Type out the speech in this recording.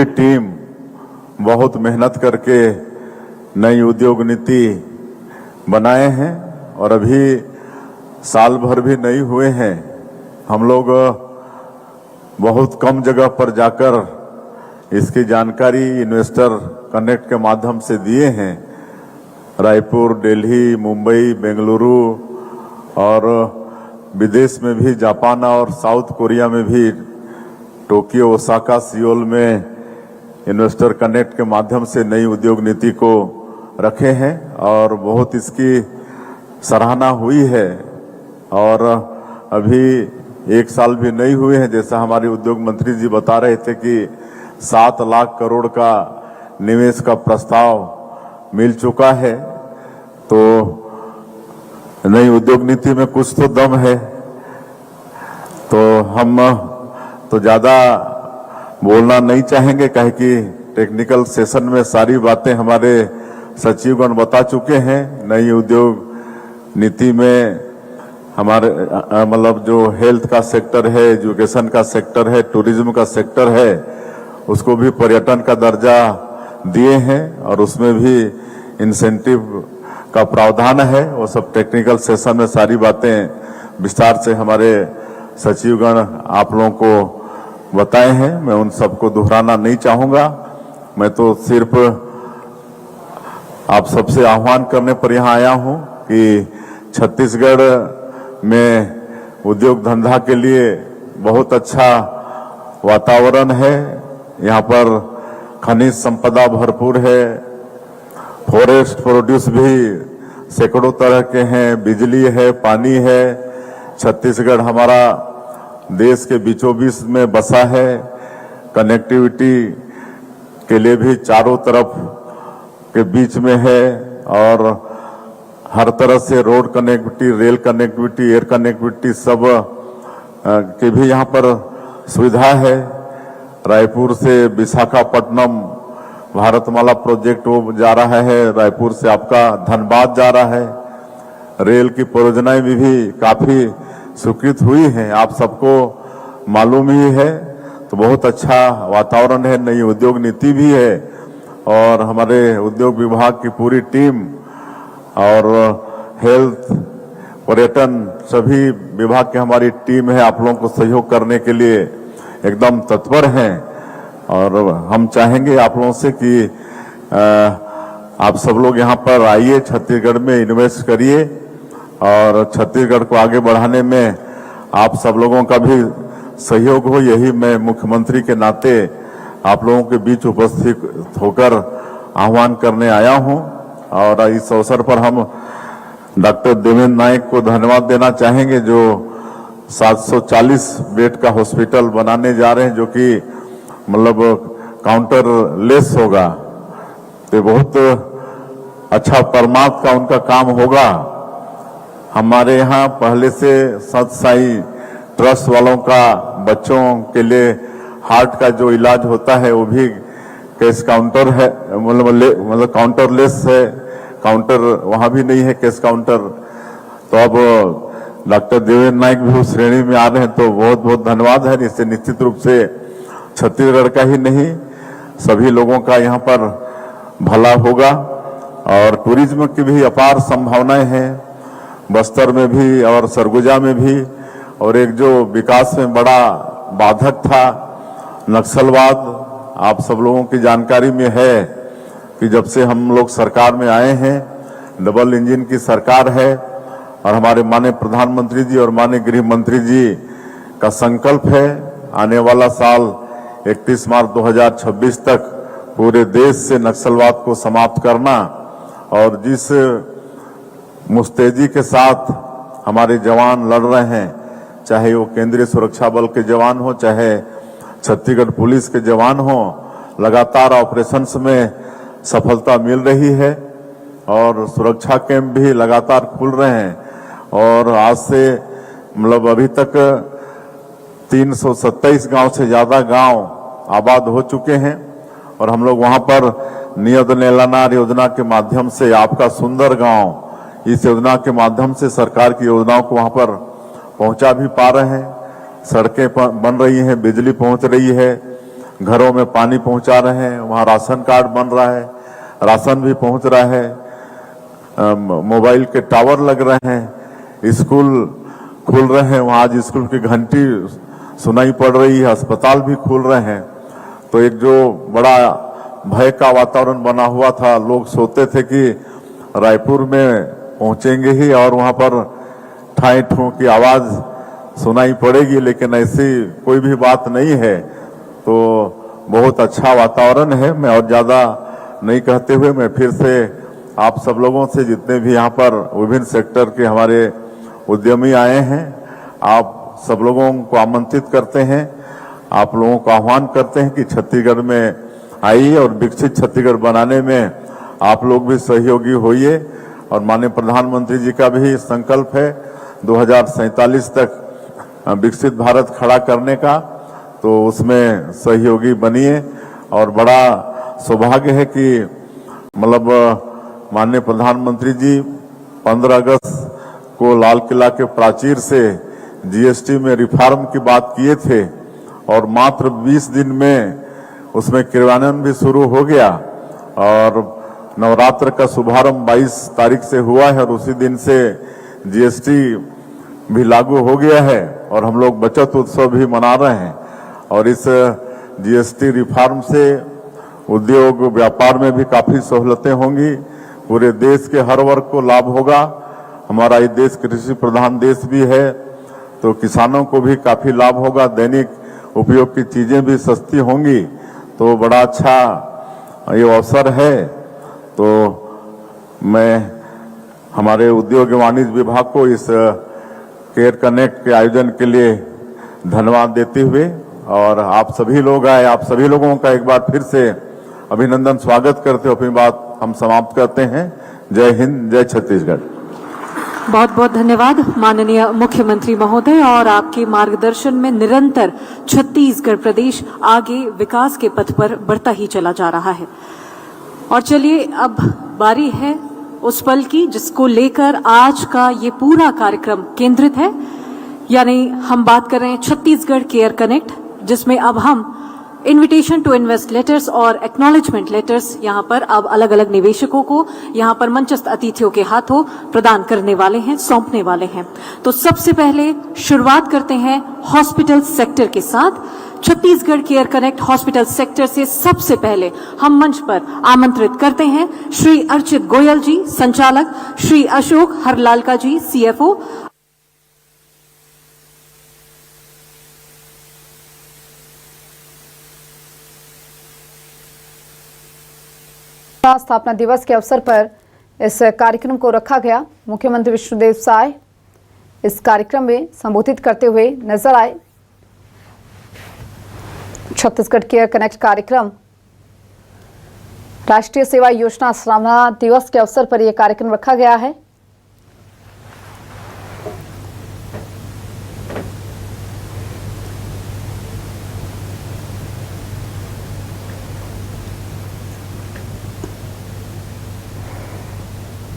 पूरी टीम बहुत मेहनत करके नई उद्योग नीति बनाए हैं और अभी साल भर भी नहीं हुए हैं। हम लोग बहुत कम जगह पर जाकर इसकी जानकारी इन्वेस्टर कनेक्ट के माध्यम से दिए हैं। रायपुर, दिल्ली, मुंबई, बेंगलुरु और विदेश में भी, जापान और साउथ कोरिया में भी, टोक्यो, ओसाका, सियोल में इन्वेस्टर कनेक्ट के माध्यम से नई उद्योग नीति को रखे हैं और बहुत इसकी सराहना हुई है। और अभी एक साल भी नहीं हुए हैं, जैसा हमारे उद्योग मंत्री जी बता रहे थे कि 7 लाख करोड़ का निवेश का प्रस्ताव मिल चुका है। तो नई उद्योग नीति में कुछ तो दम है। तो हम तो ज्यादा बोलना नहीं चाहेंगे, काहे कि टेक्निकल सेशन में सारी बातें हमारे सचिवगण बता चुके हैं। नई उद्योग नीति में हमारे मतलब जो हेल्थ का सेक्टर है, एजुकेशन का सेक्टर है, टूरिज्म का सेक्टर है, उसको भी पर्यटन का दर्जा दिए हैं और उसमें भी इंसेंटिव का प्रावधान है। वो सब टेक्निकल सेशन में सारी बातें विस्तार से हमारे सचिवगण आप लोगों को बताए हैं। मैं उन सबको दोहराना नहीं चाहूंगा। मैं तो सिर्फ आप सबसे आह्वान करने पर यहाँ आया हूँ कि छत्तीसगढ़ में उद्योग धंधा के लिए बहुत अच्छा वातावरण है। यहाँ पर खनिज संपदा भरपूर है, फॉरेस्ट प्रोड्यूस भी सैकड़ों तरह के हैं, बिजली है, पानी है। छत्तीसगढ़ हमारा देश के बीचों बीच में बसा है। कनेक्टिविटी के लिए भी चारों तरफ के बीच में है और हर तरह से road connectivity, rail connectivity, air connectivity सब के भी यहाँ पर सुविधा है। रायपुर से विशाखापट्टनम भारतमाला प्रोजेक्ट वो जा रहा है, रायपुर से आपका धनबाद जा रहा है। रेल की परियोजनाएं भी काफी स्वीकृत हुई हैं, आप सबको मालूम ही है। तो बहुत अच्छा वातावरण है, नई उद्योग नीति भी है और हमारे उद्योग विभाग की पूरी टीम और हेल्थ, पर्यटन, सभी विभाग की हमारी टीम है, आप लोगों को सहयोग करने के लिए एकदम तत्पर हैं। और हम चाहेंगे आप लोगों से कि आप सब लोग यहाँ पर आइए, छत्तीसगढ़ में इन्वेस्ट करिए और छत्तीसगढ़ को आगे बढ़ाने में आप सब लोगों का भी सहयोग हो। यही मैं मुख्यमंत्री के नाते आप लोगों के बीच उपस्थित होकर आह्वान करने आया हूँ। और इस अवसर पर हम डॉक्टर देवेंद्र नायक को धन्यवाद देना चाहेंगे, जो 740 बेड का हॉस्पिटल बनाने जा रहे हैं, जो कि मतलब काउंटर लेस होगा। तो बहुत अच्छा परमार्थ का उनका काम होगा। हमारे यहाँ पहले से सत साई ट्रस्ट वालों का बच्चों के लिए हार्ट का जो इलाज होता है वो भी कैश काउंटर है, मतलब काउंटर लेस है। काउंटर वहां भी नहीं है, कैश काउंटर। तो अब डॉक्टर देवेंद्र नायक भी उस श्रेणी में आ रहे हैं, तो बहुत बहुत धन्यवाद है। इससे निश्चित रूप से छत्तीसगढ़ का ही नहीं, सभी लोगों का यहाँ पर भला होगा। और टूरिज्म की भी अपार संभावनाएं हैं, बस्तर में भी और सरगुजा में भी। और एक जो विकास में बड़ा बाधक था नक्सलवाद, आप सब लोगों की जानकारी में है कि जब से हम लोग सरकार में आए हैं, डबल इंजन की सरकार है और हमारे माननीय प्रधानमंत्री जी और माननीय गृह मंत्री जी का संकल्प है आने वाला साल 31 मार्च 2026 तक पूरे देश से नक्सलवाद को समाप्त करना। और जिस मुस्तैदी के साथ हमारे जवान लड़ रहे हैं, चाहे वो केंद्रीय सुरक्षा बल के जवान हो, चाहे छत्तीसगढ़ पुलिस के जवान हो, लगातार ऑपरेशंस में सफलता मिल रही है और सुरक्षा कैंप भी लगातार खुल रहे हैं। और आज से मतलब अभी तक 327 गांव से ज्यादा गांव आबाद हो चुके हैं और हम लोग वहां पर नियत नेलानार योजना के माध्यम से आपका सुंदर गांव, इस योजना के माध्यम से सरकार की योजनाओं को वहां पर पहुंचा भी पा रहे हैं। सड़कें बन रही हैं, बिजली पहुंच रही है, घरों में पानी पहुंचा रहे हैं, वहां राशन कार्ड बन रहा है, राशन भी पहुंच रहा है, मोबाइल के टावर लग रहे हैं, स्कूल खुल रहे हैं, वहां आज स्कूल की घंटी सुनाई पड़ रही है, अस्पताल भी खुल रहे हैं। तो एक जो बड़ा भय का वातावरण बना हुआ था, लोग सोचते थे कि रायपुर में पहुंचेंगे ही और वहां पर ठाई ठू की आवाज सुनाई पड़ेगी, लेकिन ऐसी कोई भी बात नहीं है। तो बहुत अच्छा वातावरण है। मैं और ज्यादा नहीं कहते हुए मैं फिर से आप सब लोगों से, जितने भी यहाँ पर विभिन्न सेक्टर के हमारे उद्यमी आए हैं, आप सब लोगों को आमंत्रित करते हैं, आप लोगों को आह्वान करते हैं कि छत्तीसगढ़ में आइए और विकसित छत्तीसगढ़ बनाने में आप लोग भी सहयोगी होइए। और माननीय प्रधानमंत्री जी का भी संकल्प है 2047 तक विकसित भारत खड़ा करने का, तो उसमें सहयोगी बनिए। और बड़ा सौभाग्य है कि मतलब माननीय प्रधानमंत्री जी 15 अगस्त को लाल किला के प्राचीर से जीएसटी में रिफॉर्म की बात किए थे और मात्र 20 दिन में उसमें क्रियान्वयन भी शुरू हो गया और नवरात्र का शुभारंभ 22 तारीख से हुआ है और उसी दिन से जीएसटी भी लागू हो गया है और हम लोग बचत उत्सव भी मना रहे हैं। और इस जीएसटी रिफॉर्म से उद्योग व्यापार में भी काफी सहूलतें होंगी, पूरे देश के हर वर्ग को लाभ होगा। हमारा ये देश कृषि प्रधान देश भी है, तो किसानों को भी काफी लाभ होगा, दैनिक उपयोग की चीजें भी सस्ती होंगी। तो बड़ा अच्छा ये अवसर है। तो मैं हमारे उद्योग वाणिज्य विभाग को इस केयर कनेक्ट के आयोजन के लिए धन्यवाद देते हुए और आप सभी लोग आए, आप सभी लोगों का एक बार फिर से अभिनंदन, स्वागत करते हुए अपनी बात हम समाप्त करते हैं। जय हिंद, जय छत्तीसगढ़। बहुत बहुत धन्यवाद माननीय मुख्यमंत्री महोदय। और आपके मार्गदर्शन में निरंतर छत्तीसगढ़ प्रदेश आगे विकास के पथ पर बढ़ता ही चला जा रहा है। और चलिए अब बारी है उस पल की जिसको लेकर आज का ये पूरा कार्यक्रम केंद्रित है, यानी हम बात कर रहे हैं छत्तीसगढ़ केयर कनेक्ट, जिसमें अब हम इन्विटेशन टू इन्वेस्ट लेटर्स और एक्नॉलेजमेंट लेटर्स यहाँ पर अब अलग अलग निवेशकों को यहाँ पर मंचस्थ अतिथियों के हाथों प्रदान करने वाले हैं, सौंपने वाले हैं। तो सबसे पहले शुरुआत करते हैं हॉस्पिटल सेक्टर के साथ। Chhattisgarh care connect hospital sector से सबसे पहले हम मंच पर आमंत्रित करते हैं श्री अर्चित गोयल जी, संचालक, श्री अशोक हरलालका जी, सीएफओ। स्थापना दिवस के अवसर पर इस कार्यक्रम को रखा गया। मुख्यमंत्री विष्णुदेव साय इस कार्यक्रम में संबोधित करते हुए नजर आए। छत्तीसगढ़ केयर कनेक्ट कार्यक्रम राष्ट्रीय सेवा योजना स्थापना दिवस के अवसर पर यह कार्यक्रम रखा गया है।